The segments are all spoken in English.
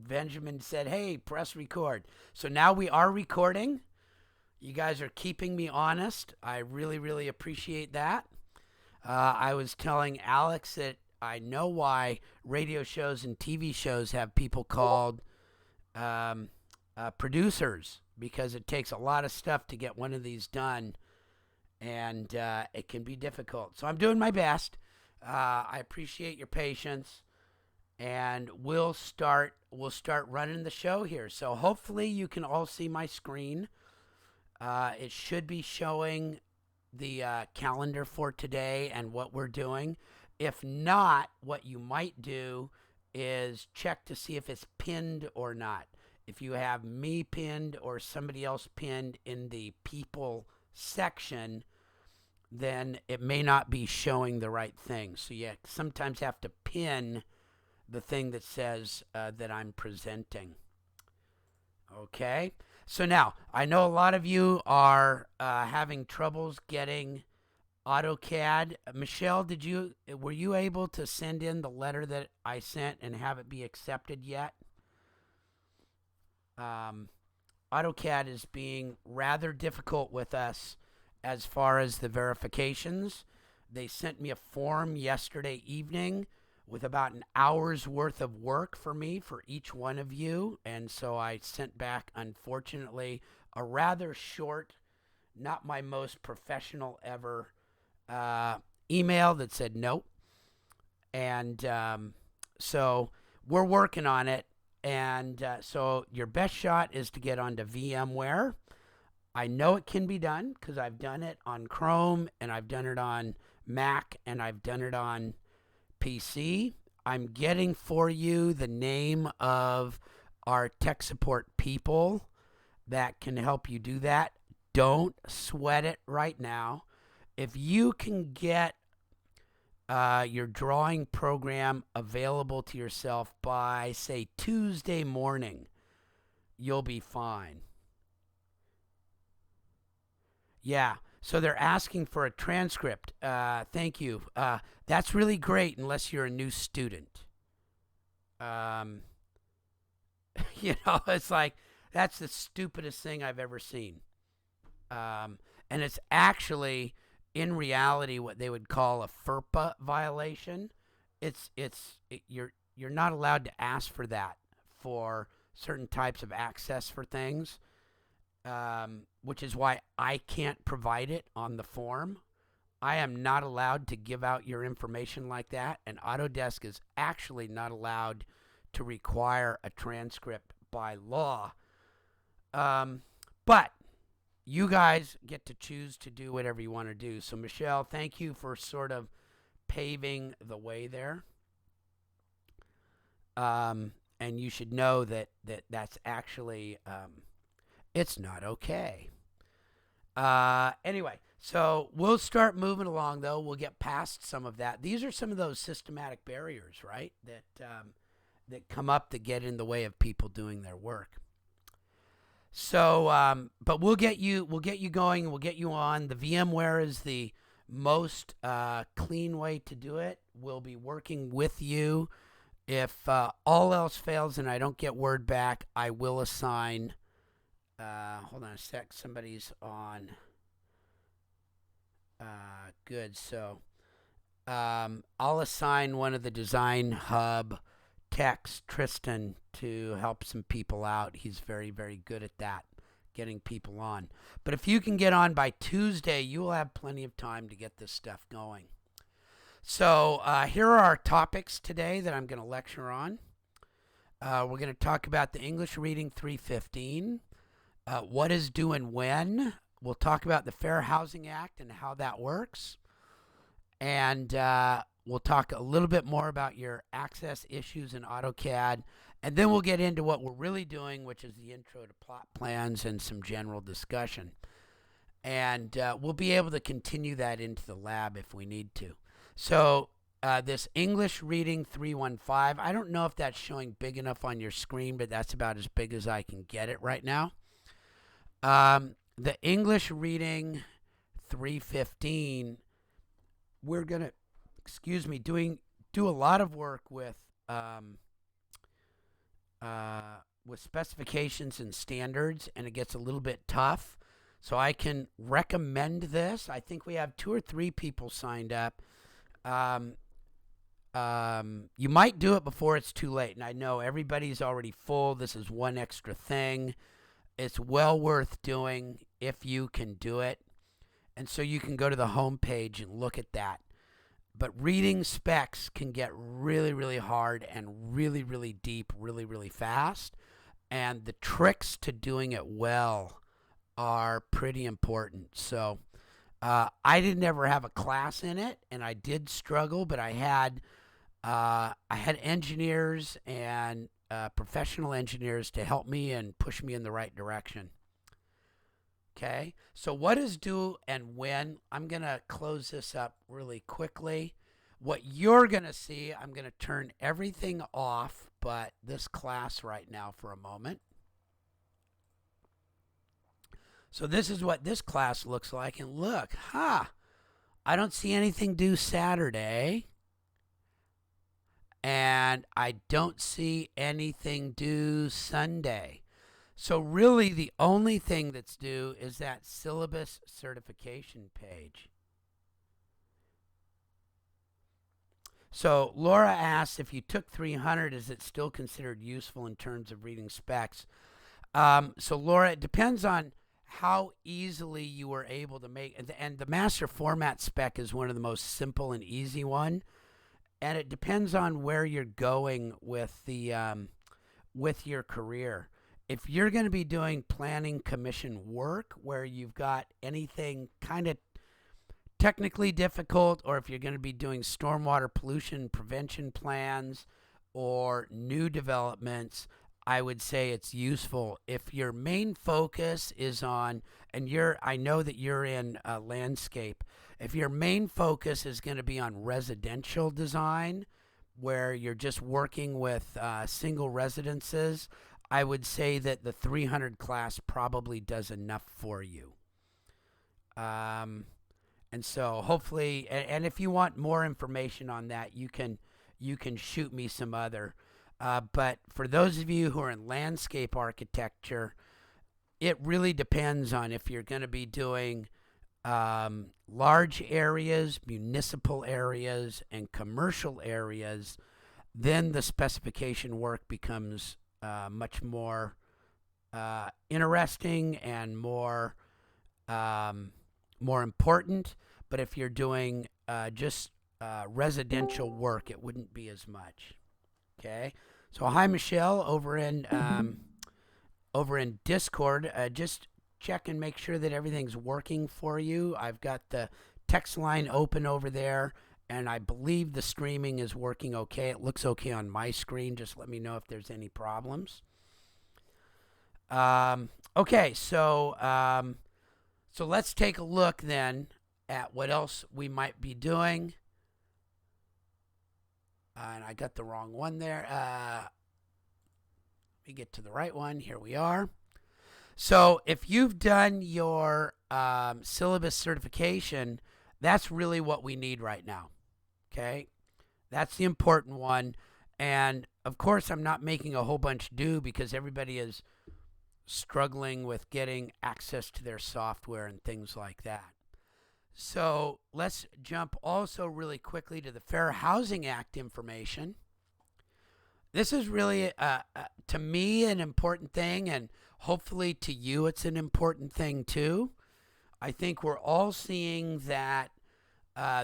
Benjamin said, hey, press record. So now we are recording. You guys are keeping me honest. I really, really appreciate that. I was telling Alex that I know why radio shows and TV shows have people called producers, because it takes a lot of stuff to get one of these done, and it can be difficult. So I'm doing my best. I appreciate your patience, and we'll start running the show here. So hopefully you can all see my screen. It should be showing the calendar for today and what we're doing. If not, what you might do is check to see if it's pinned or not. If you have me pinned or somebody else pinned in the people section, then it may not be showing the right thing. So you sometimes have to pin the thing that says that I'm presenting. Okay? So now, I know a lot of you are having troubles getting AutoCAD. Michelle, were you able to send in the letter that I sent and have it be accepted yet? AutoCAD is being rather difficult with us as far as the verifications. They sent me a form yesterday evening with about an hour's worth of work for me for each one of you. And so I sent back, unfortunately, a rather short, not my most professional ever email that said nope. And so we're working on it. And so your best shot is to get onto VMware. I know it can be done because I've done it on Chrome, and I've done it on Mac, and I've done it on PC. I'm getting for you the name of our tech support people that can help you do that. Don't sweat it right now. If you can get your drawing program available to yourself by, say, Tuesday morning, you'll be fine. Yeah. So they're asking for a transcript. Thank you. That's really great unless you're a new student. It's like, that's the stupidest thing I've ever seen. And it's actually, in reality, what they would call a FERPA violation. You're not allowed to ask for that for certain types of access for things. Which is why I can't provide it on the form. I am not allowed to give out your information like that, and Autodesk is actually not allowed to require a transcript by law. But you guys get to choose to do whatever you want to do. So, Michelle, thank you for sort of paving the way there. And you should know that's actually it's not okay. Anyway, so we'll start moving along, though. We'll get past some of that. These are some of those systematic barriers, right, that come up that get in the way of people doing their work. So, but we'll get you going. We'll get you on. The VMware is the most clean way to do it. We'll be working with you. If all else fails and I don't get word back, I will assign. Hold on a sec. Somebody's on. Good. So I'll assign one of the Design Hub techs, Tristan, to help some people out. He's very, very good at that, getting people on. But if you can get on by Tuesday, you will have plenty of time to get this stuff going. So here are our topics today that I'm going to lecture on. We're going to talk about the English Reading 315. What is due and when. We'll talk about the Fair Housing Act and how that works. And we'll talk a little bit more about your access issues in AutoCAD. And then we'll get into what we're really doing, which is the intro to plot plans and some general discussion. And we'll be able to continue that into the lab if we need to. So this English Reading 315, I don't know if that's showing big enough on your screen, but that's about as big as I can get it right now. The English Reading 315, we're going to, do a lot of work with with specifications and standards, and it gets a little bit tough. So I can recommend this. I think we have 2 or 3 people signed up. Um, you might do it before it's too late. And I know everybody's already full. This is one extra thing. It's well worth doing if you can do it. And so you can go to the home page and look at that. But reading specs can get really, really hard and really, really deep, really, really fast. And the tricks to doing it well are pretty important. So I didn't ever have a class in it, and I did struggle, but I had engineers and professional engineers to help me and push me in the right direction. Okay, so what is due and when? I'm going to close this up really quickly. What you're going to see, I'm going to turn everything off but this class right now for a moment. So this is what this class looks like. And look, I don't see anything due Saturday. And I don't see anything due Sunday. So really the only thing that's due is that syllabus certification page. So Laura asks, if you took 300, is it still considered useful in terms of reading specs? So Laura, it depends on how easily you were able to make, and the master format spec is one of the most simple and easy one. And it depends on where you're going with the with your career. If you're going to be doing planning commission work where you've got anything kind of technically difficult, or if you're going to be doing stormwater pollution prevention plans or new developments, I would say it's useful. If your main focus is on, and I know that you're in landscape, if your main focus is going to be on residential design, where you're just working with single residences, I would say that the 300 class probably does enough for you. And so hopefully, and if you want more information on that, you can shoot me some other. But for those of you who are in landscape architecture, it really depends on if you're going to be doing large areas, municipal areas, and commercial areas. Then the specification work becomes much more interesting and more important. But if you're doing just residential work, it wouldn't be as much. Okay, so hi Michelle over in Discord. Just check and make sure that everything's working for you. I've got the text line open over there, and I believe the streaming is working okay. It looks okay on my screen. Just let me know if there's any problems. Okay, so let's take a look then at what else we might be doing. And I got the wrong one there. Let me get to the right one. Here we are. So if you've done your syllabus certification, that's really what we need right now. Okay? That's the important one. And of course, I'm not making a whole bunch due because everybody is struggling with getting access to their software and things like that. So let's jump also really quickly to the Fair Housing Act information. This is really, to me, an important thing, and hopefully to you it's an important thing too. I think we're all seeing that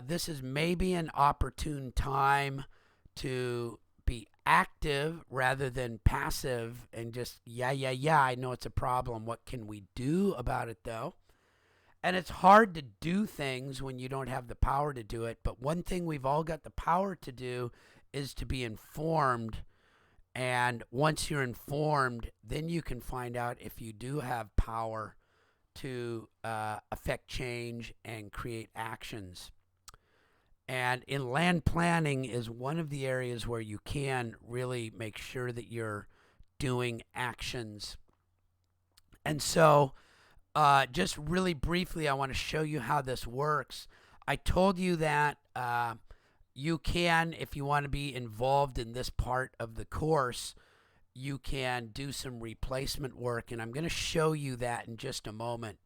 this is maybe an opportune time to be active rather than passive and just, yeah, I know it's a problem. What can we do about it though? And it's hard to do things when you don't have the power to do it. But one thing we've all got the power to do is to be informed. And once you're informed, then you can find out if you do have power to affect change and create actions. And in land planning is one of the areas where you can really make sure that you're doing actions. And so just really briefly, I want to show you how this works. I told you that you can, if you want to be involved in this part of the course, you can do some replacement work, and I'm going to show you that in just a moment.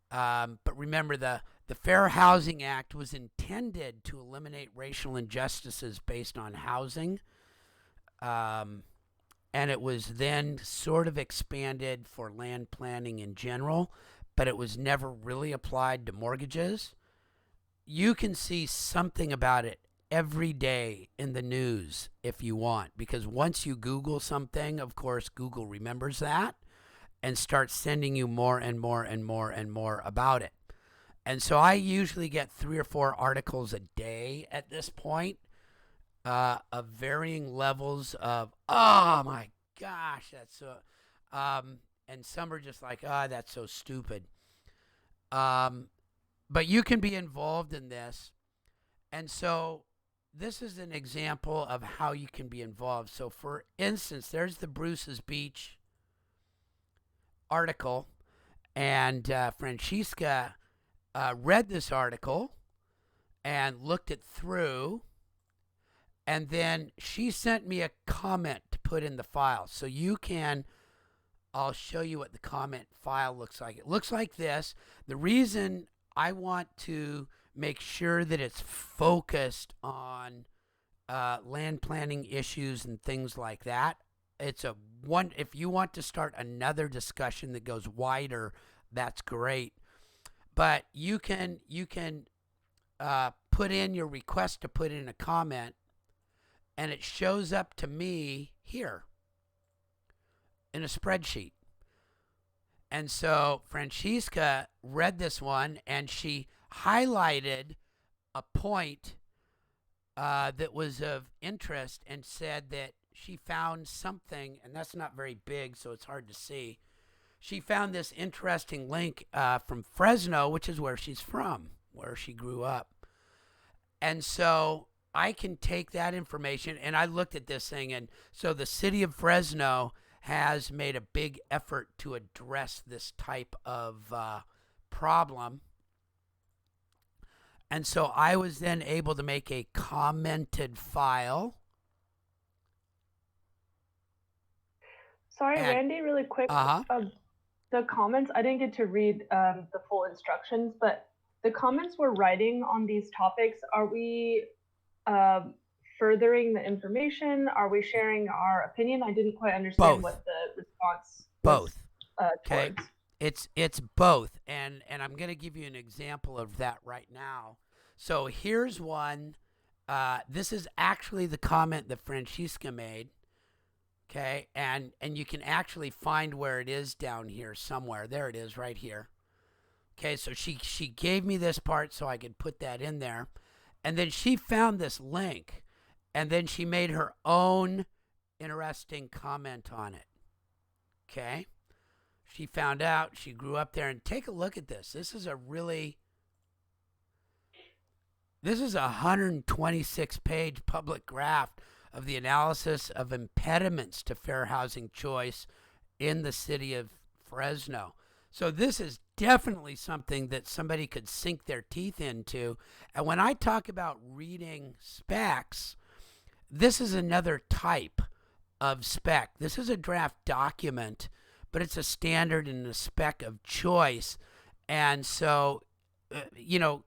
But remember, the Fair Housing Act was intended to eliminate racial injustices based on housing. And it was then sort of expanded for land planning in general, but it was never really applied to mortgages. You can see something about it every day in the news if you want, because once you Google something, of course, Google remembers that and starts sending you more and more and more and more about it. And so I usually get 3 or 4 articles a day at this point, of varying levels of, oh my gosh, that's so, and some are just like, oh, that's so stupid. But you can be involved in this. And so this is an example of how you can be involved. So for instance, there's the Bruce's Beach article, and Francesca read this article and looked it through, and then she sent me a comment to put in the file. So you can, I'll show you what the comment file looks like. It looks like this. The reason I want to make sure that it's focused on land planning issues and things like that. It's a one. If you want to start another discussion that goes wider, that's great. But you can put in your request to put in a comment, and it shows up to me here in a spreadsheet. And so Francesca read this one, and she highlighted a point that was of interest and said that she found something, and that's not very big, so it's hard to see. She found this interesting link from Fresno, which is where she's from, where she grew up. And so I can take that information, and I looked at this thing, and so the city of Fresno has made a big effort to address this type of problem. And so I was then able to make a commented file. Sorry, Randy, really quick. The comments, I didn't get to read the full instructions, but the comments we're writing on these topics, are we furthering the information? Are we sharing our opinion? I didn't quite understand what the response was. Okay. It's both, and I'm going to give you an example of that right now. So here's one. This is actually the comment that Francesca made. Okay, and you can actually find where it is down here somewhere. There it is, right here. Okay, so she gave me this part so I could put that in there, and then she found this link, and then she made her own interesting comment on it. Okay, she found out, she grew up there, and take a look at this. This is a 126-page public draft of the analysis of impediments to fair housing choice in the city of Fresno. So this is definitely something that somebody could sink their teeth into. And when I talk about reading specs, this is another type of spec. This is a draft document, but it's a standard and a spec of choice. And so,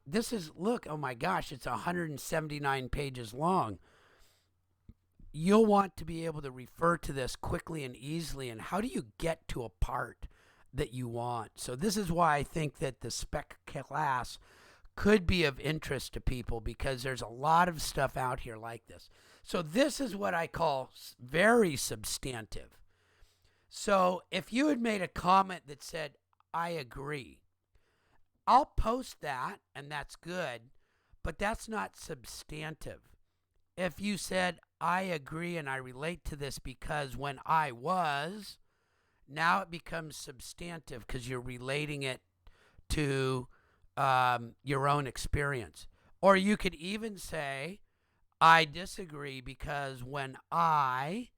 this is, look, oh my gosh, it's 179 pages long. You'll want to be able to refer to this quickly and easily. And how do you get to a part that you want? So this is why I think that the spec class could be of interest to people, because there's a lot of stuff out here like this. So this is what I call very substantive. So if you had made a comment that said, I agree, I'll post that, and that's good, but that's not substantive. If you said, I agree and I relate to this because when I was, now it becomes substantive because you're relating it to your own experience. Or you could even say, I disagree because when I,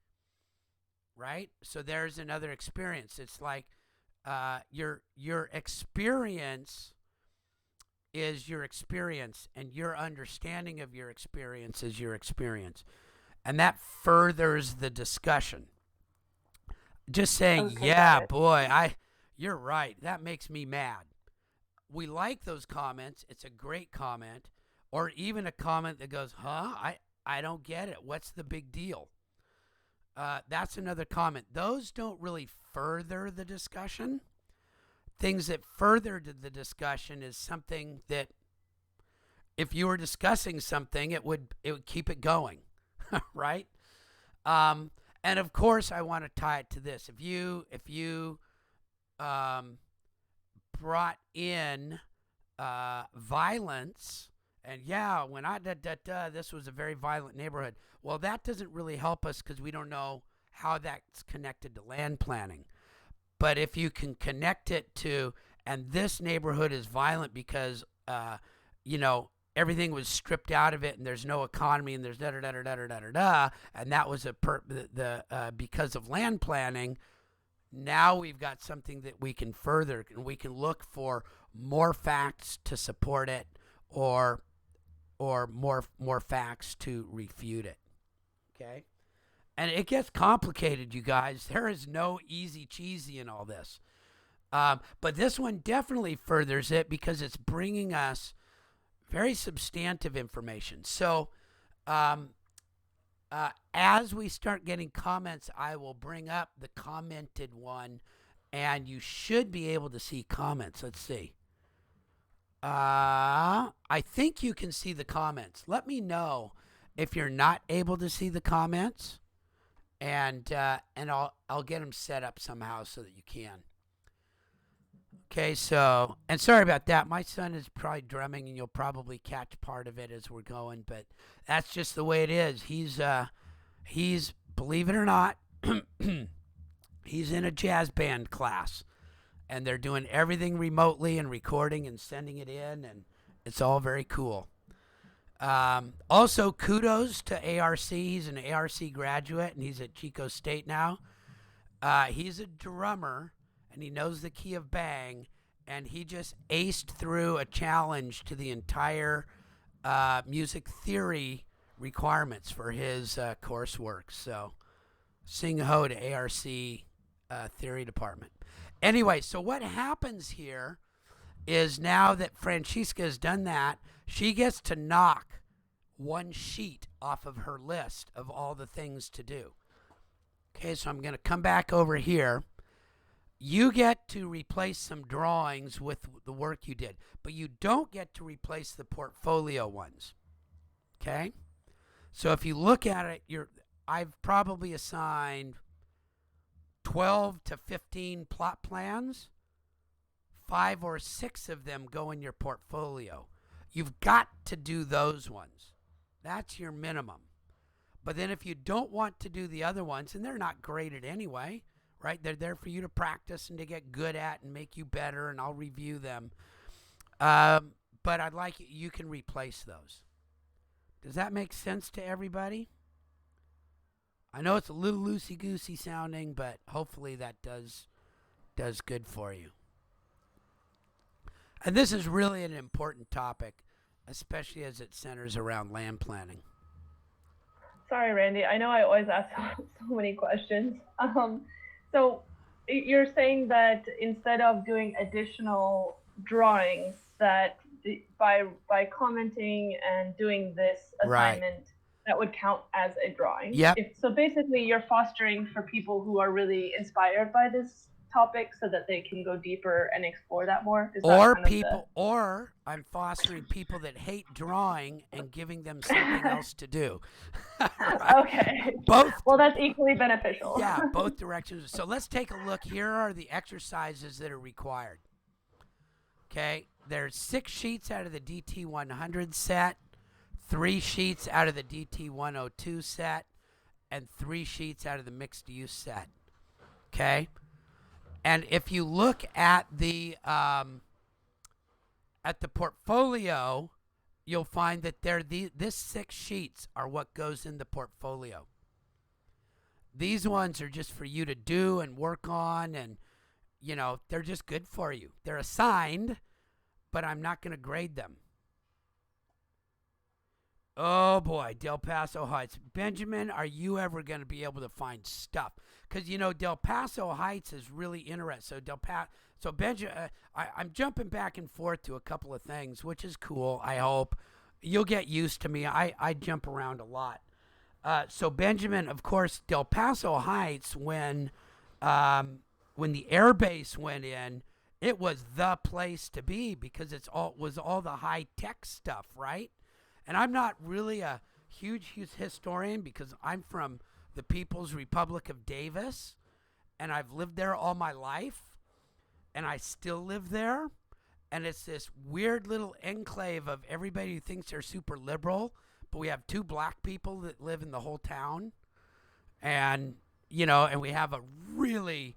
right? So there's another experience. It's like your experience is your experience, and your understanding of your experience is your experience. And that furthers the discussion. Just saying, Okay, got yeah, it. boy, you're right. That makes me mad. We like those comments. It's a great comment. Or even a comment that goes, huh? I don't get it. What's the big deal? That's another comment. Those don't really further the discussion. Things that further the discussion is something that if you were discussing something, it would keep it going, right? Um, and of course, I want to tie it to this. If you um, brought in violence, and yeah, when this was a very violent neighborhood. Well, that doesn't really help us because we don't know how that's connected to land planning. But if you can connect it to, and this neighborhood is violent because, you know, everything was stripped out of it, and there's no economy, and there's da da da da da da da da, and that was because of land planning. Now we've got something that we can further, and we can look for more facts to support it, or more facts to refute it. Okay. And it gets complicated, you guys. There is no easy cheesy in all this. But this one definitely furthers it because it's bringing us very substantive information. So as we start getting comments, I will bring up the commented one, and you should be able to see comments. Let's see. I think you can see the comments. Let me know if you're not able to see the comments, and I'll get them set up somehow so that you can. Okay, so, and sorry about that. My son is probably drumming, and you'll probably catch part of it as we're going, but that's just the way it is. He's believe it or not, he's in a jazz band class, and they're doing everything remotely and recording and sending it in, and it's all very cool. Also, kudos to ARC. He's an ARC graduate, and he's at Chico State now. He's a drummer, and he knows the key of bang, and he just aced through a challenge to the entire music theory requirements for his coursework. So, sing ho to ARC theory department. Anyway, so what happens here is now that Francesca has done that, she gets to knock one sheet off of her list of all the things to do. Okay, so I'm going to come back over here. You get to replace some drawings with the work you did, but you don't get to replace the portfolio ones. Okay? So if you look at it, I've probably assigned 12 to 15 plot plans. 5 or 6 of them go in your portfolio. You've got to do those ones. That's your minimum. But then if you don't want to do the other ones, and they're not graded anyway, right? They're there for you to practice and to get good at and make you better, and I'll review them. But I'd like you can replace those. Does that make sense to everybody? I know it's a little loosey-goosey sounding, but hopefully that does good for you. And this is really an important topic, especially as it centers around land planning. Sorry, Randy. I know I always ask so many questions. So you're saying that instead of doing additional drawings, that by commenting and doing this assignment, right, that would count as a drawing. Yep. So basically, you're fostering for people who are really inspired by this topic so that they can go deeper and explore that more. Or I'm fostering people that hate drawing and giving them something else to do. Right? Okay. Both. Well, that's equally beneficial. Yeah, both directions. So let's take a look. Here are the exercises that are required. Okay, there's 6 sheets out of the DT100 set, 3 sheets out of the DT102 set, and 3 sheets out of the mixed use set. Okay. And if you look at the portfolio, you'll find that this 6 sheets are what goes in the portfolio. These ones are just for you to do and work on, and they're just good for you. They're assigned, but I'm not going to grade them. Oh boy, Del Paso Heights. Benjamin, are you ever going to be able to find stuff? Because you know Del Paso Heights is really interesting. So Benjamin, I'm jumping back and forth to a couple of things, which is cool. I hope you'll get used to me. I jump around a lot. So Benjamin, of course, Del Paso Heights um, when the air base went in, it was the place to be because all the high tech stuff, right? And I'm not really a huge historian because I'm from the People's Republic of Davis and I've lived there all my life and I still live there. And it's this weird little enclave of everybody who thinks they're super liberal, but we have two black people that live in the whole town. And, and we have a really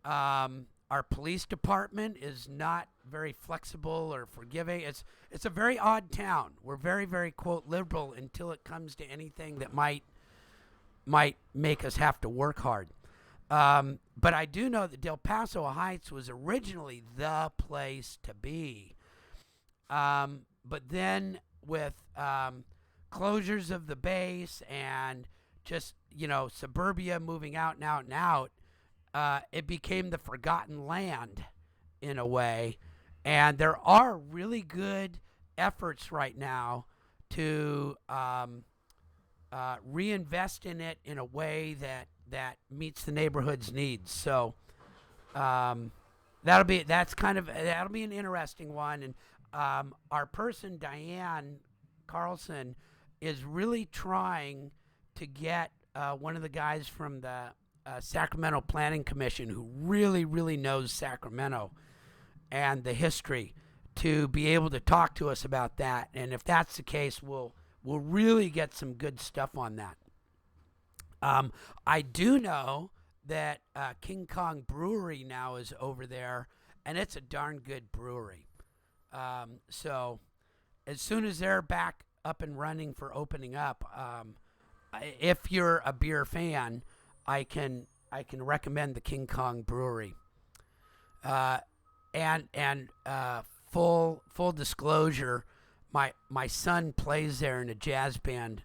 our police department is not very flexible or forgiving. It's a very odd town. We're very quote liberal until it comes to anything that might make us have to work hard. But I do know that Del Paso Heights was originally the place to be. But then with closures of the base and just suburbia moving out and out and out, it became the forgotten land in a way. And there are really good efforts right now to reinvest in it in a way that meets the neighborhood's needs. So that'll be an interesting one. And our person Diane Carlson is really trying to get one of the guys from the Sacramento Planning Commission who really knows Sacramento and the history to be able to talk to us about that. And if that's the case, we'll really get some good stuff on that. I do know that King Kong Brewery now is over there, and it's a darn good brewery. So as soon as they're back up and running for opening up, if you're a beer fan, I can recommend the King Kong Brewery. And full disclosure, my son plays there in a jazz band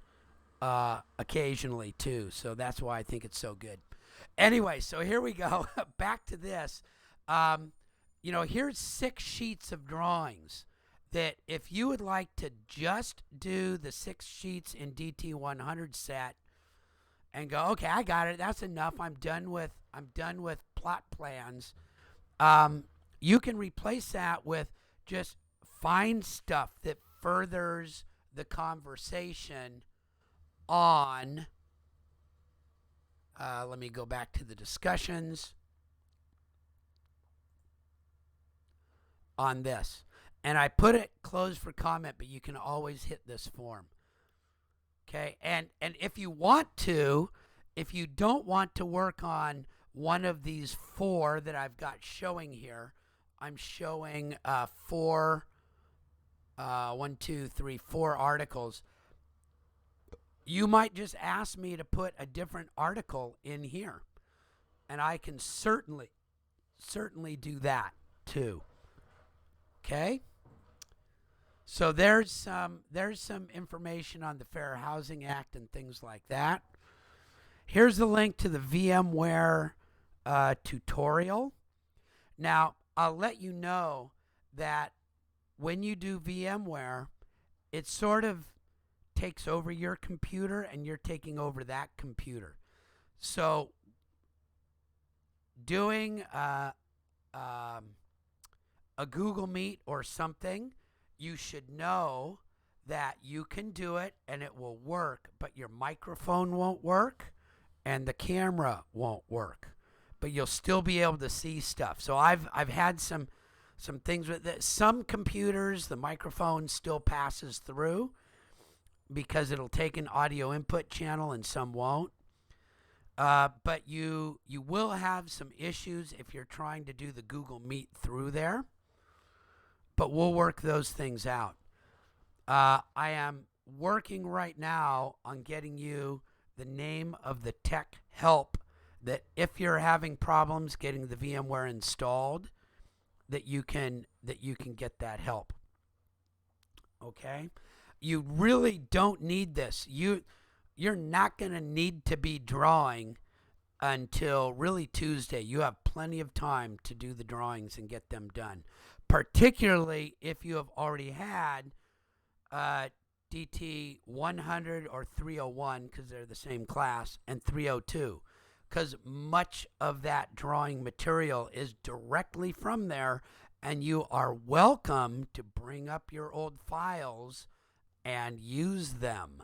occasionally too, so that's why I think it's so good. Anyway, so here we go. Back to this. Here's 6 sheets of drawings that if you would like to just do the 6 sheets in DT100 set and go, okay, I got it. That's enough. I'm done with plot plans. You can replace that with just find stuff that furthers the conversation on. Let me go back to the discussions on this. And I put it closed for comment, but you can always hit this form. Okay, and if you don't want to work on one of these 4 that I've got showing here, I'm showing 4 articles. You might just ask me to put a different article in here, and I can certainly do that too. Okay. So there's some information on the Fair Housing Act and things like that. Here's the link to the VMware tutorial. Now, I'll let you know that when you do VMware, it sort of takes over your computer and you're taking over that computer. So doing a Google Meet or something, you should know that you can do it and it will work, but your microphone won't work and the camera won't work, but you'll still be able to see stuff. So I've had some things with this. Some computers, the microphone still passes through because it'll take an audio input channel and some won't. But you will have some issues if you're trying to do the Google Meet through there. But we'll work those things out. I am working right now on getting you the name of the tech help that if you're having problems getting the VMware installed, that you can get that help. Okay. You really don't need this. You're not going to need to be drawing until really Tuesday. You have plenty of time to do the drawings and get them done, particularly if you have already had DT 100 or 301, because they're the same class, and 302, because much of that drawing material is directly from there, and you are welcome to bring up your old files and use them.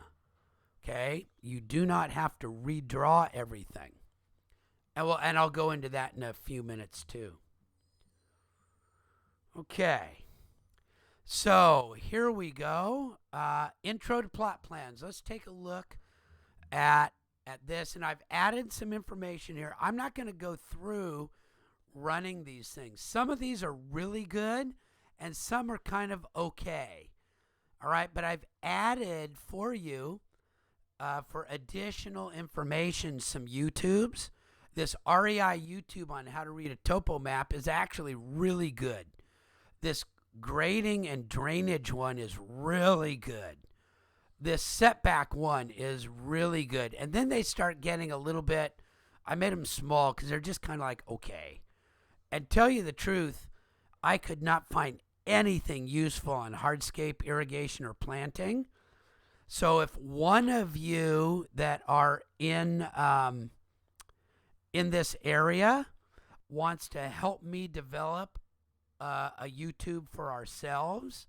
Okay? You do not have to redraw everything. And I'll go into that in a few minutes too. Okay. So here we go. Intro to plot plans. Let's take a look at this. And I've added some information here. I'm not going to go through running these things. Some of these are really good and some are kind of okay. All right. But I've added for you, for additional information, some YouTubes. This REI YouTube on how to read a topo map is actually really good. This grading and drainage one is really good. This setback one is really good. And then they start getting a little bit, I made them small because they're just kind of like, okay. And tell you the truth, I could not find anything useful on hardscape irrigation or planting. So if one of you that are in this area wants to help me develop a YouTube for ourselves,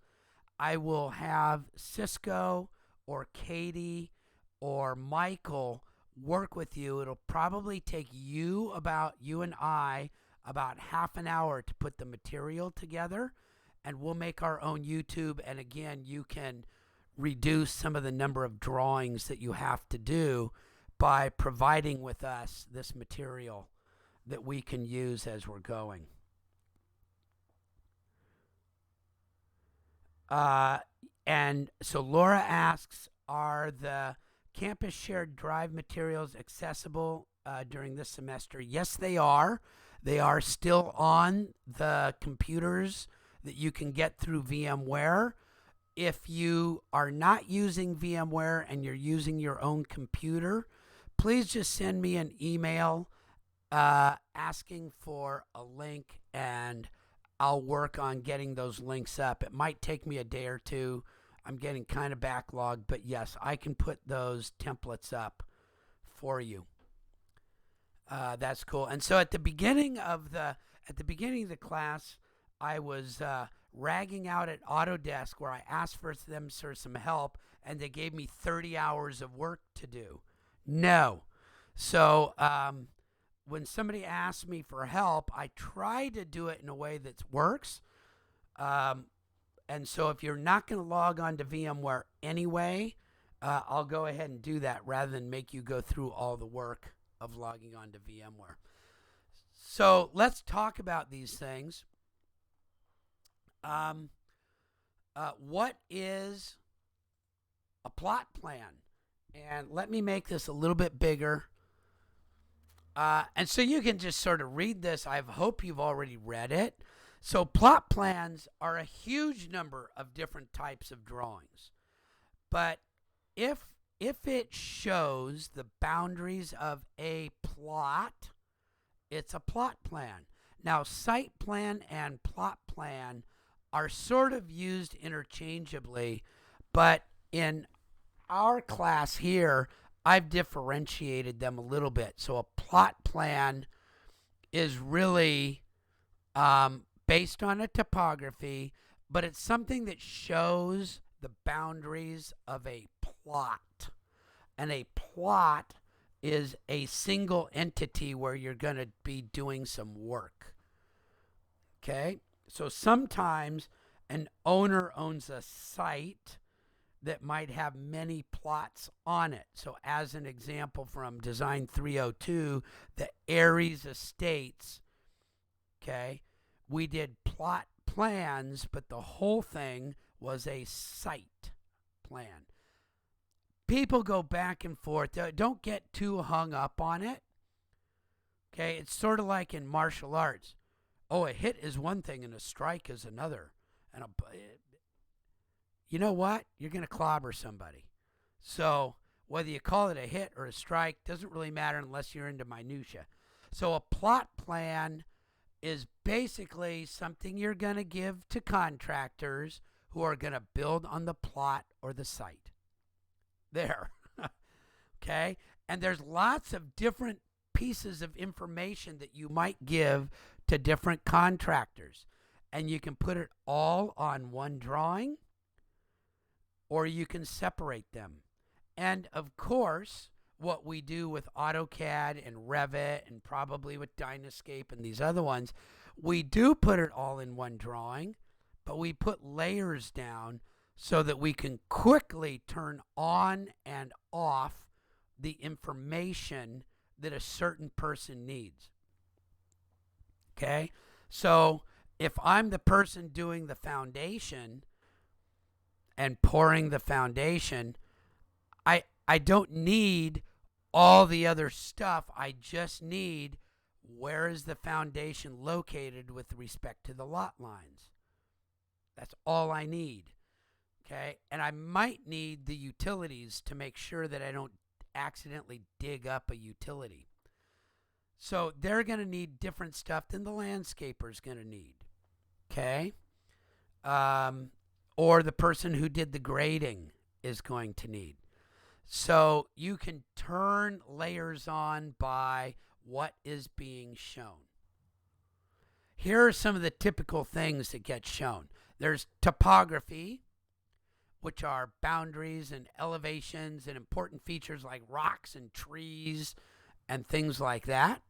I will have Cisco or Katie or Michael work with you. It'll probably take you and I about half an hour to put the material together, and we'll make our own YouTube. And again, you can reduce some of the number of drawings that you have to do by providing with us this material that we can use as we're going. And so Laura asks, are the campus shared drive materials accessible during this semester? Yes, they are. They are still on the computers that you can get through VMware. If you are not using VMware and you're using your own computer, please just send me an email asking for a link, and I'll work on getting those links up. It might take me a day or two. I'm getting kind of backlogged, but yes, I can put those templates up for you. That's cool. And so at the beginning of the class, I was ragging out at Autodesk, where I asked for them for some help, and they gave me 30 hours of work to do. No. So when somebody asks me for help, I try to do it in a way that works. And so if you're not going to log on to VMware anyway, I'll go ahead and do that rather than make you go through all the work of logging on to VMware. So let's talk about these things. What is a plot plan? And let me make this a little bit bigger. And so you can just sort of read this. I hope you've already read it. So plot plans are a huge number of different types of drawings. But if it shows the boundaries of a plot, it's a plot plan. Now, site plan and plot plan are sort of used interchangeably, but in our class here, I've differentiated them a little bit. So a plot plan is really based on a topography, but it's something that shows the boundaries of a plot. And a plot is a single entity where you're going to be doing some work. Okay? So sometimes an owner owns a site that might have many plots on it. So as an example from Design 302, the Aries Estates, okay, we did plot plans, but the whole thing was a site plan. People go back and forth. Don't get too hung up on it. Okay, it's sort of like in martial arts. Oh, a hit is one thing and a strike is another. And you know what? You're going to clobber somebody. So whether you call it a hit or a strike doesn't really matter unless you're into minutia. So a plot plan is basically something you're going to give to contractors who are going to build on the plot or the site. There. Okay? And there's lots of different pieces of information that you might give to different contractors. And you can put it all on one drawing, or you can separate them. And of course, what we do with AutoCAD and Revit and probably with Dynascape and these other ones, we do put it all in one drawing, but we put layers down so that we can quickly turn on and off the information that a certain person needs. Okay? So if I'm the person doing the foundation and pouring the foundation, I don't need all the other stuff. I just need where is the foundation located with respect to the lot lines. That's all I need. Okay? And I might need the utilities to make sure that I don't accidentally dig up a utility. So they're going to need different stuff than the landscaper's going to need. Okay? Or the person who did the grading is going to need. So you can turn layers on by what is being shown. Here are some of the typical things that get shown. There's topography, which are boundaries and elevations and important features like rocks and trees and things like that.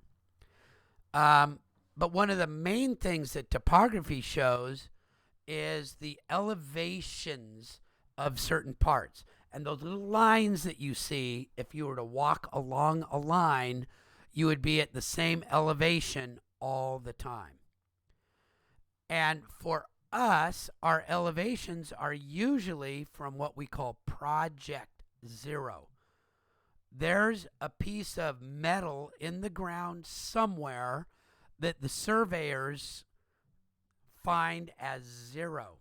But one of the main things that topography shows is the elevations of certain parts. And those little lines that you see, if you were to walk along a line, you would be at the same elevation all the time. And for us, our elevations are usually from what we call Project Zero. There's a piece of metal in the ground somewhere that the surveyors find as zero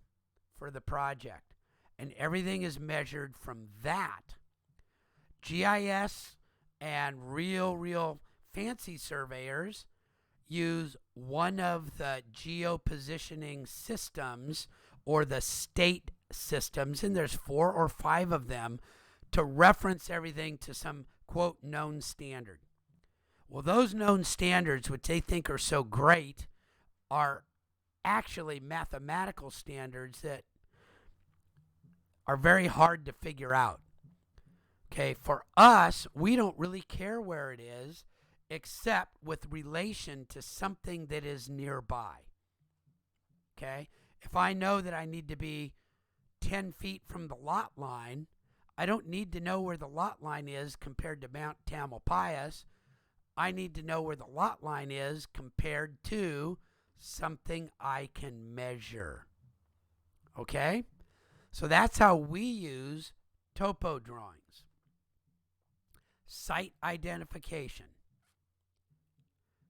for the project. And everything is measured from that. GIS and real fancy surveyors use one of the geopositioning systems or the state systems, and there's 4 or 5 of them, to reference everything to some, quote, known standard. Well, those known standards, which they think are so great, are actually mathematical standards that are very hard to figure out. Okay, for us, we don't really care where it is, except with relation to something that is nearby. Okay, if I know that I need to be 10 feet from the lot line, I don't need to know where the lot line is compared to Mount Tamalpais. I need to know where the lot line is compared to something I can measure. Okay? So that's how we use topo drawings. Site identification.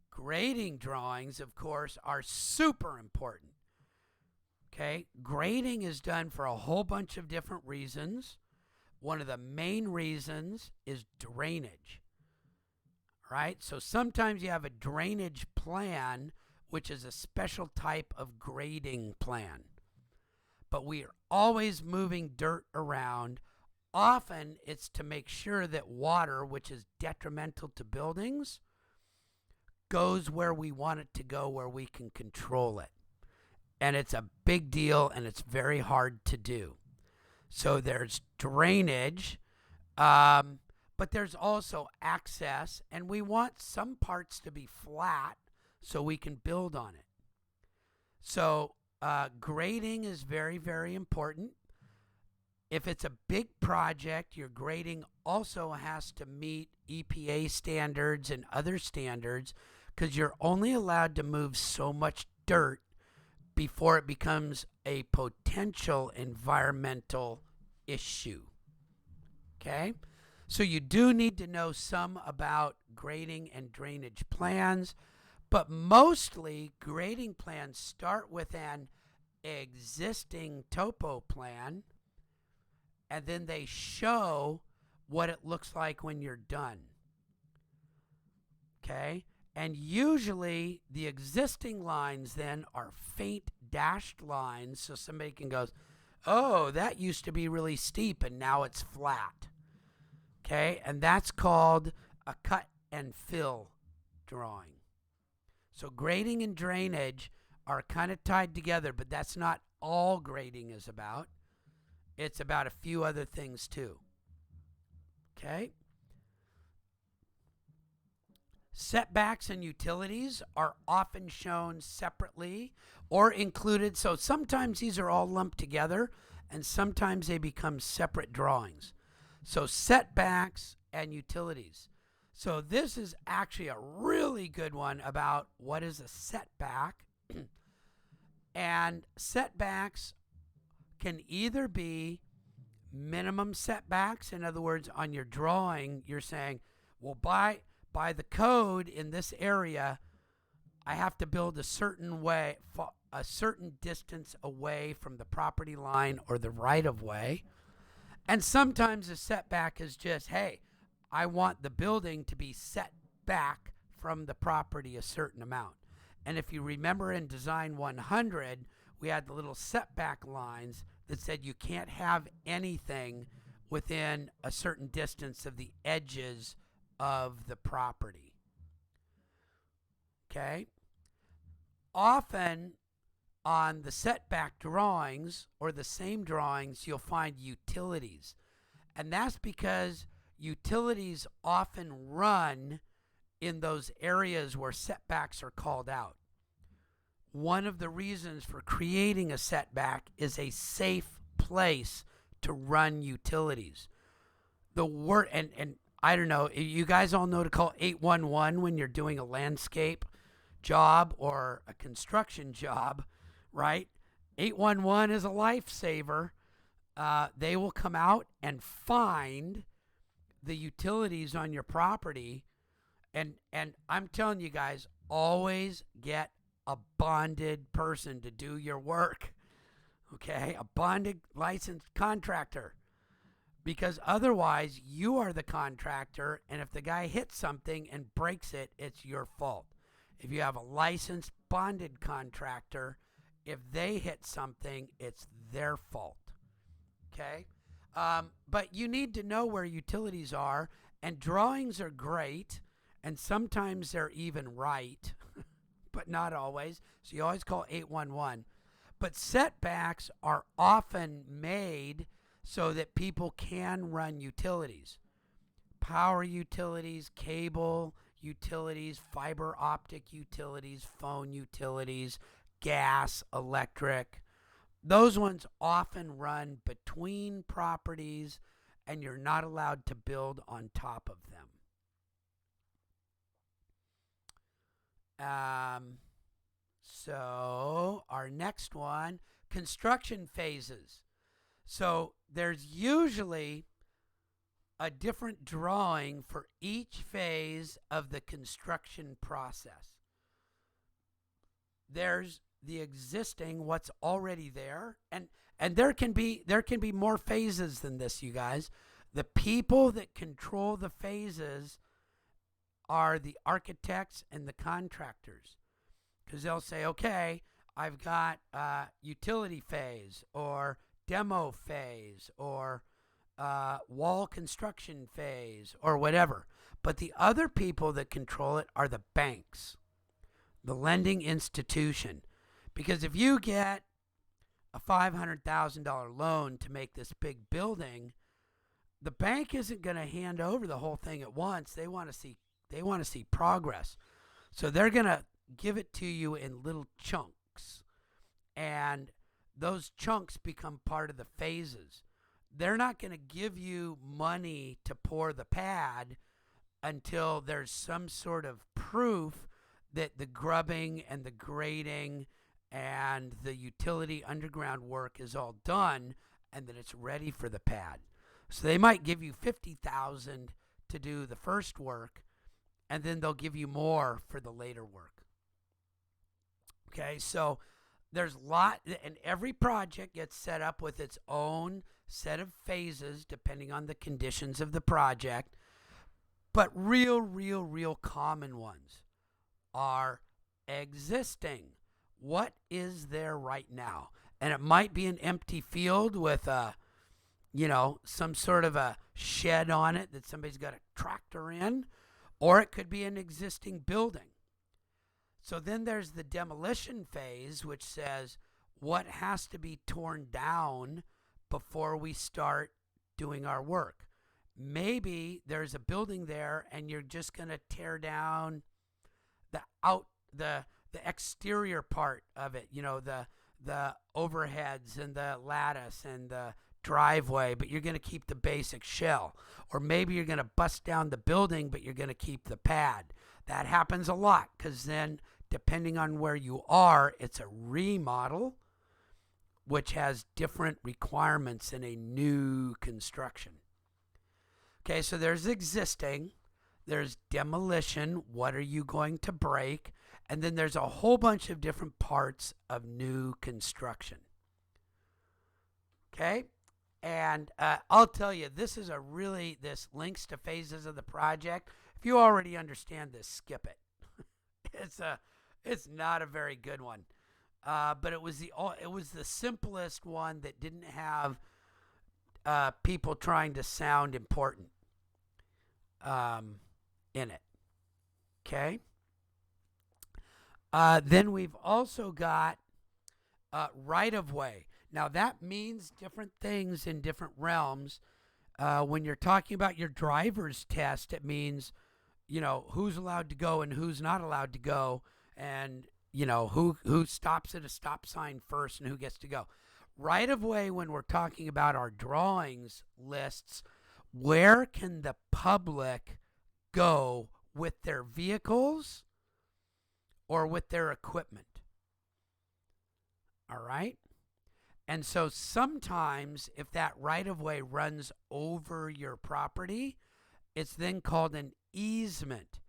Grading drawings, of course, are super important. Okay? Grading is done for a whole bunch of different reasons. One of the main reasons is drainage. Right? So sometimes you have a drainage plan, which is a special type of grading plan. But we are always moving dirt around. Often it's to make sure that water, which is detrimental to buildings, goes where we want it to go, where we can control it. And it's a big deal, and it's very hard to do. So there's drainage, but there's also access, and we want some parts to be flat so we can build on it. So grading is very, very important. If it's a big project, your grading also has to meet EPA standards and other standards, because you're only allowed to move so much dirt before it becomes a potential environmental issue. Okay? So you do need to know some about grading and drainage plans, but mostly grading plans start with an existing topo plan and then they show what it looks like when you're done. Okay? And usually the existing lines then are faint dashed lines, so somebody can go, oh, that used to be really steep and now it's flat. Okay? And that's called a cut and fill drawing. So grading and drainage are kind of tied together, but that's not all grading is about. It's about a few other things too. Okay? Setbacks and utilities are often shown separately or included. So sometimes these are all lumped together and sometimes they become separate drawings. So setbacks and utilities. So this is actually a really good one about what is a setback. And setbacks can either be minimum setbacks. In other words, on your drawing, you're saying, well, by the code in this area, I have to build a certain way, a certain distance away from the property line or the right of way. And sometimes a setback is just, hey, I want the building to be set back from the property a certain amount. And if you remember in Design 100, we had the little setback lines that said you can't have anything within a certain distance of the edges of the property. Okay? Often on the setback drawings or the same drawings, you'll find utilities. And that's because utilities often run in those areas where setbacks are called out. One of the reasons for creating a setback is a safe place to run utilities. The word, and I don't know, you guys all know to call 811 when you're doing a landscape job or a construction job, right? 811 is a lifesaver. They will come out and find the utilities on your property. And I'm telling you guys, always get a bonded person to do your work. Okay? A bonded licensed contractor. Because otherwise, you are the contractor, and if the guy hits something and breaks it, it's your fault. If you have a licensed bonded contractor, if they hit something, it's their fault. Okay? But you need to know where utilities are, and drawings are great, and sometimes they're even right, but not always. So you always call 811. But setbacks are often made so that people can run utilities. Power utilities, cable utilities, fiber optic utilities, phone utilities, gas, electric. Those ones often run between properties and you're not allowed to build on top of them. So our next one, construction phases. So there's usually a different drawing for each phase of the construction process. There's the existing, what's already there, and there can be more phases than this, you guys. The people that control the phases are the architects and the contractors, because they'll say, okay, I've got utility phase or demo phase or wall construction phase or whatever. But the other people that control it are the banks, the lending institution. Because if you get a $500,000 loan to make this big building, the bank isn't going to hand over the whole thing at once. They want to see progress. So they're going to give it to you in little chunks. And those chunks become part of the phases. They're not going to give you money to pour the pad until there's some sort of proof that the grubbing and the grading and the utility underground work is all done and that it's ready for the pad. So they might give you $50,000 to do the first work, and then they'll give you more for the later work. Okay, so there's and every project gets set up with its own set of phases depending on the conditions of the project. But real common ones are existing. What is there right now? And it might be an empty field with some sort of a shed on it that somebody's got a tractor in, or it could be an existing building. So then there's the demolition phase, which says what has to be torn down before we start doing our work. Maybe there's a building there and you're just going to tear down the exterior part of it, the overheads and the lattice and the driveway, but you're going to keep the basic shell. Or maybe you're going to bust down the building, but you're going to keep the pad. That happens a lot because then, depending on where you are, it's a remodel, which has different requirements in a new construction. Okay, so there's existing, there's demolition, what are you going to break, and then there's a whole bunch of different parts of new construction. Okay, and I'll tell you, this links to phases of the project. If you already understand this, skip it. It's not a very good one, but it was the simplest one that didn't have people trying to sound important in it. Okay. Then we've also got right of way. Now that means different things in different realms. When you're talking about your driver's test, it means who's allowed to go and who's not allowed to go, and who stops at a stop sign first and who gets to go. Right of way, when we're talking about our drawings, lists where can the public go with their vehicles or with their equipment. All right? And so sometimes if that right of way runs over your property, it's then called an easement.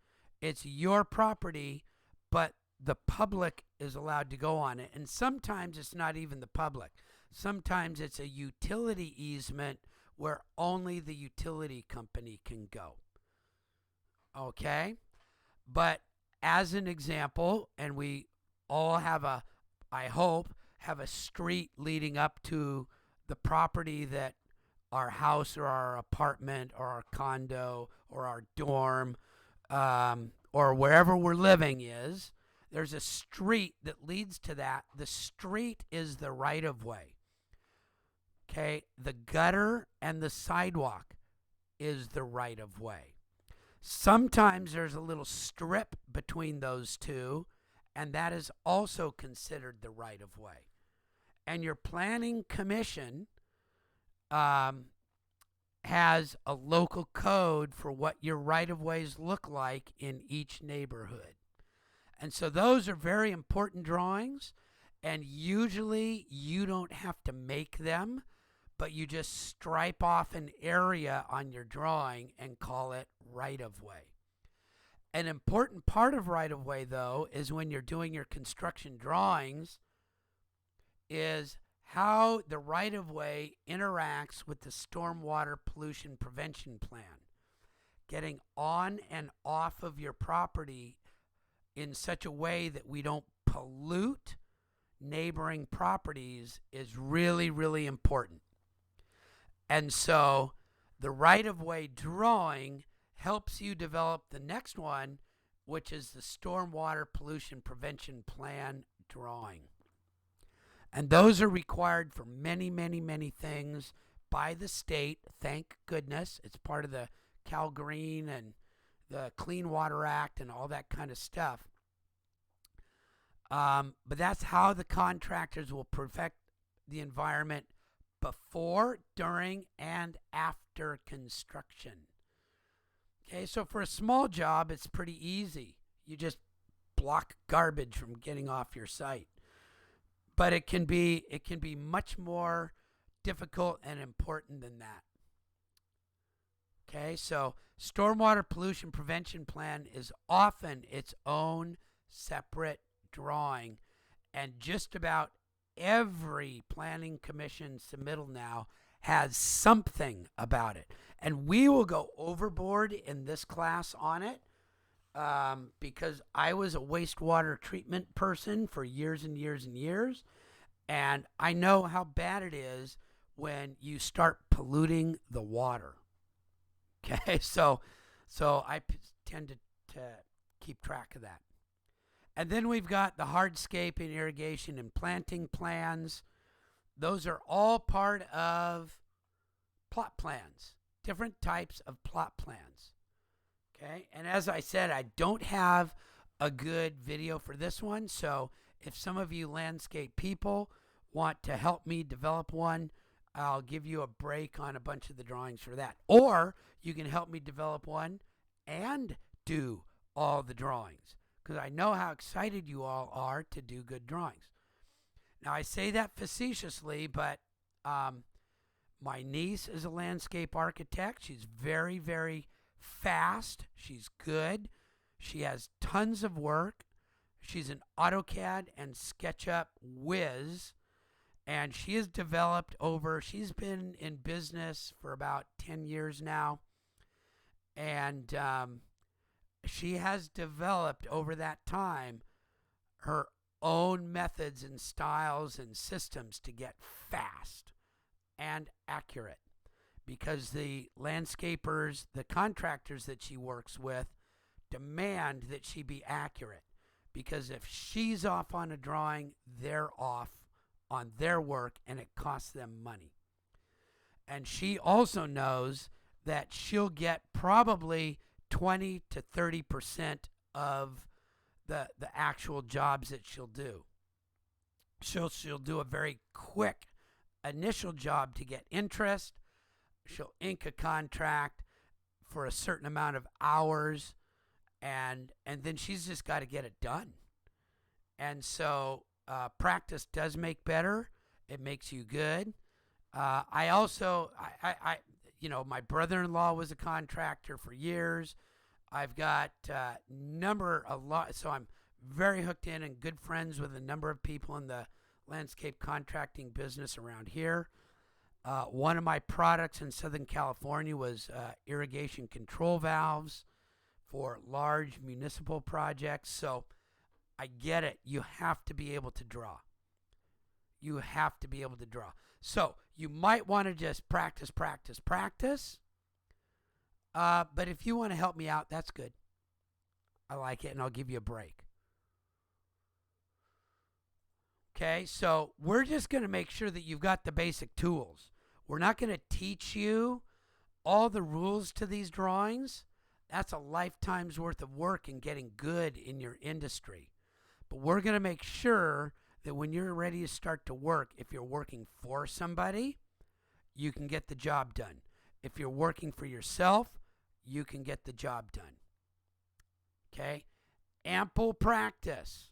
It's your property, but the public is allowed to go on it. And sometimes it's not even the public. Sometimes it's a utility easement where only the utility company can go. Okay? But as an example, and we all have I hope, have a street leading up to the property that our house or our apartment or our condo or our dorm or wherever we're living is. There's a street that leads to that. The street is the right of way. Okay, the gutter and the sidewalk is the right of way. Sometimes there's a little strip between those two, and that is also considered the right of way. And your planning commission has a local code for what your right of ways look like in each neighborhood. And so those are very important drawings, and usually you don't have to make them, but you just stripe off an area on your drawing and call it right of way. An important part of right of way, though, is when you're doing your construction drawings, is how the right of way interacts with the stormwater pollution prevention plan. Getting on and off of your property in such a way that we don't pollute neighboring properties is really, really important. And so the right-of-way drawing helps you develop the next one, which is the Stormwater Pollution Prevention Plan drawing. And those are required for many, many, many things by the state. Thank goodness. It's part of the Cal Green and the Clean Water Act and all that kind of stuff. But that's how the contractors will protect the environment before, during, and after construction. Okay, so for a small job, it's pretty easy. You just block garbage from getting off your site. But it can be much more difficult and important than that. Okay, so Stormwater Pollution Prevention Plan is often its own separate drawing, and just about every planning commission submittal now has something about it. And we will go overboard in this class on it, because I was a wastewater treatment person for years and years and years. And I know how bad it is when you start polluting the water. Okay, so I tend to keep track of that. And then we've got the hardscape and irrigation and planting plans. Those are all part of plot plans, different types of plot plans. Okay, and as I said, I don't have a good video for this one. So if some of you landscape people want to help me develop one, I'll give you a break on a bunch of the drawings for that. Or you can help me develop one and do all the drawings, because I know how excited you all are to do good drawings. Now, I say that facetiously, but my niece is a landscape architect. She's very, very fast. She's good. She has tons of work. She's an AutoCAD and SketchUp whiz. And she has developed she's been in business for about 10 years now. And she has developed over that time her own methods and styles and systems to get fast and accurate, because the landscapers, the contractors that she works with, demand that she be accurate, because if she's off on a drawing, they're off on their work and it costs them money. And she also knows that she'll get probably 20 to 30% of the actual jobs that she'll do. She'll do a very quick initial job to get interest. She'll ink a contract for a certain amount of hours, and then she's just got to get it done. And so practice does make better. It makes you good. I also, my brother-in-law was a contractor for years. I've got a lot, so I'm very hooked in and good friends with a number of people in the landscape contracting business around here. One of my products in Southern California was irrigation control valves for large municipal projects. So I get it. You have to be able to draw. You have to be able to draw. So you might want to just practice. But if you want to help me out, that's good. I like it, and I'll give you a break. Okay, so we're just going to make sure that you've got the basic tools. We're not going to teach you all the rules to these drawings. That's a lifetime's worth of work in getting good in your industry. But we're going to make sure that when you're ready to start to work, if you're working for somebody, you can get the job done. If you're working for yourself, you can get the job done. Okay? Ample practice.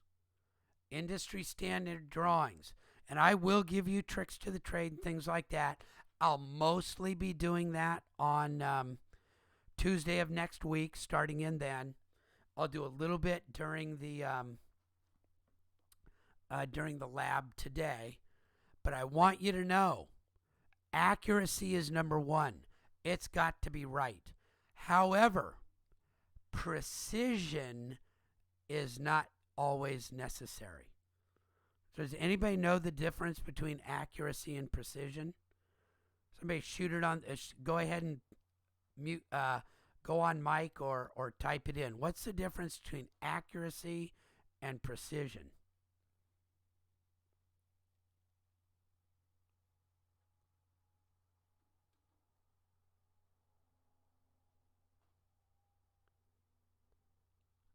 Industry standard drawings. And I will give you tricks to the trade and things like that. I'll mostly be doing that on Tuesday of next week, starting in then. I'll do a little bit during the lab today. But I want you to know, accuracy is number one. It's got to be right. However, precision is not always necessary. So does anybody know the difference between accuracy and precision? Somebody shoot it on. Go ahead and mute. Go on mic or type it in. What's the difference between accuracy and precision?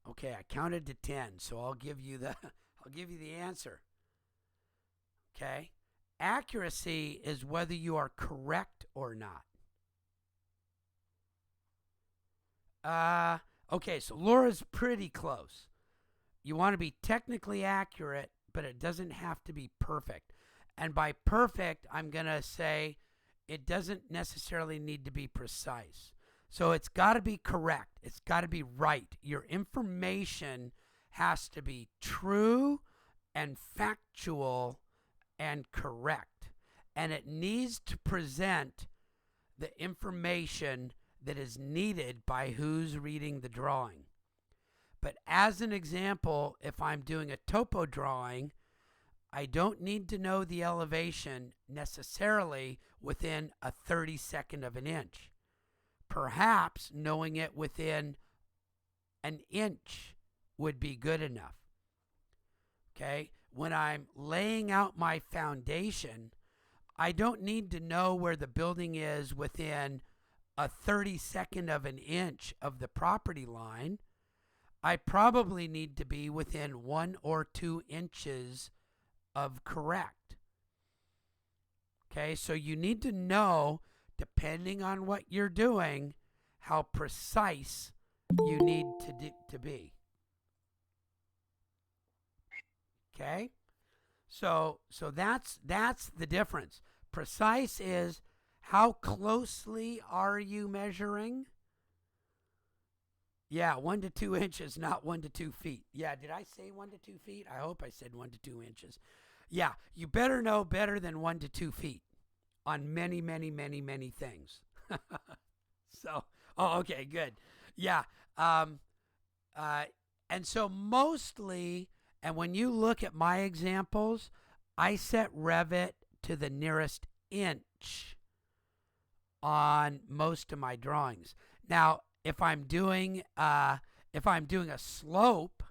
Okay, I counted to 10, so I'll give you the answer. Okay? Accuracy is whether you are correct or not. Okay, so Laura's pretty close. You want to be technically accurate, but it doesn't have to be perfect. And by perfect, I'm going to say it doesn't necessarily need to be precise. So it's got to be correct. It's got to be right. Your information has to be true and factual and correct. and it needs to present the information that is needed by who's reading the drawing. But as an example, if I'm doing a topo drawing, I don't need to know the elevation necessarily within a 32nd of an inch. Perhaps knowing it within an inch would be good enough. Okay? When I'm laying out my foundation, I don't need to know where the building is within a 32nd of an inch of the property line. I probably need to be within 1 or 2 inches of correct. Okay, so you need to know, depending on what you're doing, how precise you need to be. Okay, so that's the difference. Precise is how closely are you measuring? Yeah, 1 to 2 inches, not 1 to 2 feet. Yeah, did I say 1 to 2 feet? I hope I said 1 to 2 inches. Yeah, you better know better than 1 to 2 feet on many, many, many, many things. So, okay, good. Yeah, and so mostly, and when you look at my examples, I set Revit to the nearest inch on most of my drawings. Now, if I'm doing a slope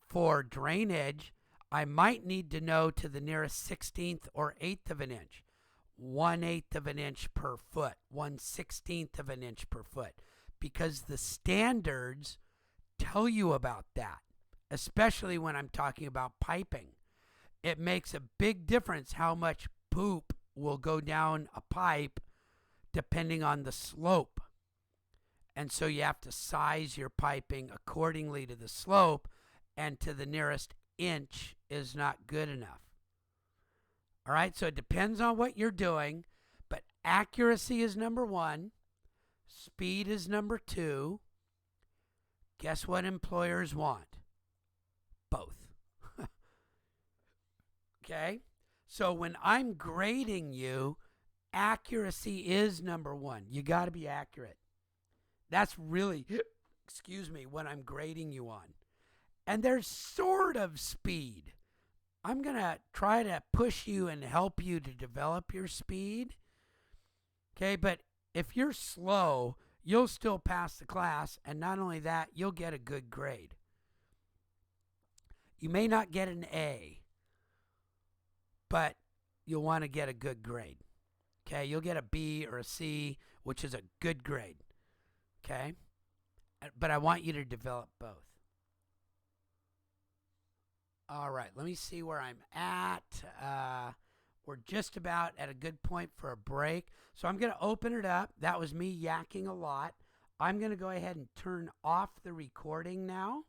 for drainage, I might need to know to the nearest 16th or 8th of an inch, 1/8 of an inch per foot, 1/16th of an inch per foot, because the standards tell you about that, especially when I'm talking about piping. It makes a big difference how much poop will go down a pipe depending on the slope. And so you have to size your piping accordingly to the slope, and to the nearest inch is not good enough. All right, so it depends on what you're doing, but accuracy is number 1, speed is number 2. Guess what employers want? Both. Okay, so when I'm grading you, accuracy is number 1. You got to be accurate. That's really, what I'm grading you on. And there's sort of speed. I'm going to try to push you and help you to develop your speed. Okay, but if you're slow, you'll still pass the class, and not only that, you'll get a good grade. You may not get an A, but you'll want to get a good grade. Okay, you'll get a B or a C, which is a good grade. Okay, but I want you to develop both. All right, let me see where I'm at. We're just about at a good point for a break. So I'm going to open it up. That was me yakking a lot. I'm going to go ahead and turn off the recording now.